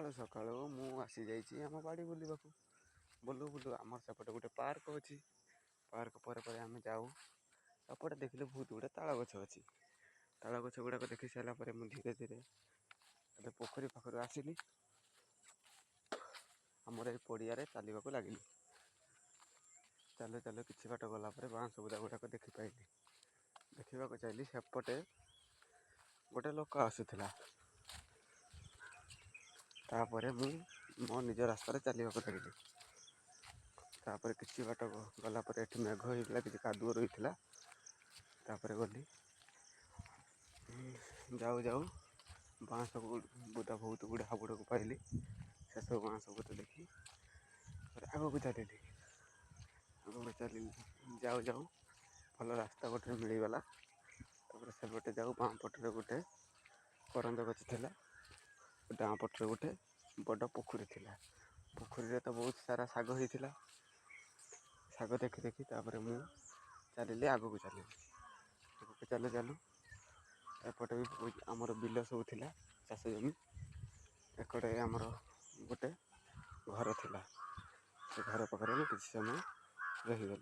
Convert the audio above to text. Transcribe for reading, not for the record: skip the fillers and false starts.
ସକାଳୁ ସକାଳୁ ମୁଁ ଆସିଯାଇଛି ଆମ ବାଡ଼ି ବୁଲିବାକୁ। ବୁଲୁ ବୁଲୁ ଆମର ସେପଟେ ଗୋଟେ ପାର୍କ ଅଛି। ପାର୍କ ପରେ ପରେ ଆମେ ଯାଉ, ସେପଟେ ଦେଖିଲୁ ବହୁତ ଗୁଡ଼ିଏ ତାଳ ଗଛ ଅଛି। ତାଳ ଗଛ ଗୁଡ଼ାକ ଦେଖି ସାରିଲା ପରେ ମୁଁ ଧୀରେ ଧୀରେ ଗୋଟେ ପୋଖରୀ ପାଖରୁ ଆସିଲି। ଆମର ଏଇ ପଡ଼ିଆରେ ଚାଲିବାକୁ ଲାଗିଲି। ଚାଲୁ ଚାଲୁ କିଛି ବାଟ ଗଲା ପରେ ବାଉଁଶ ବୁଦା ଗୁଡ଼ାକ ଦେଖିପାଇଲି। ଦେଖିବାକୁ ଚାହିଁଲି, ସେପଟେ ଗୋଟେ ଲୋକ ଆସୁଥିଲା। ତାପରେ ମୁଁ ମୋ ନିଜ ରାସ୍ତାରେ ଚାଲିବାକୁ ଲାଗିଲି। ତାପରେ କିଛି ବାଟ ଗଲା ପରେ ଏଠି ମେଘ ହେଇଥିଲା, କିଛି କାଦୁଅ ରହିଥିଲା। ତାପରେ ଗଲି, ଯାଉ ଯାଉ ବାଉଁଶ ବୁଦା ବହୁତ ଗୁଡ଼ା ହାବୁଡ଼କୁ ପାଇଲି। ସେସବୁ ବାଉଁଶ ବୁଦା ଦେଖି ଆଗକୁ ଚାଲିଲି। ଯାଉ ଯାଉ ଭଲ ରାସ୍ତା ଗୋଟେ ମିଳିଗଲା। ତାପରେ ସେପଟେ ଯାଉ, ବାମ ପଟରେ ଗୋଟେ କରଞ୍ଜ ଗଛ ଥିଲା। ଡାହାଣ ପଟରେ ଗୋଟେ ବଡ଼ ପୋଖରୀ ଥିଲା। ପୋଖରୀରେ ତ ବହୁତ ସାରା ଶାଗ ହେଇଥିଲା। ଶାଗ ଦେଖି ଦେଖି ତାପରେ ମୁଁ ଚାଲିଲି, ଆଗକୁ ଚାଲିଲି। ଚାଲୁ ଚାଲୁ ଏପଟେ ବି ଆମର ବିଲ ସବୁ ଥିଲା, ଚାଷ ଜମି। ଏକଡ଼େ ଆମର ଗୋଟେ ଘର ଥିଲା। ସେ ଘର ପାଖରେ ମୁଁ କିଛି ସମୟ ରହିଗଲି।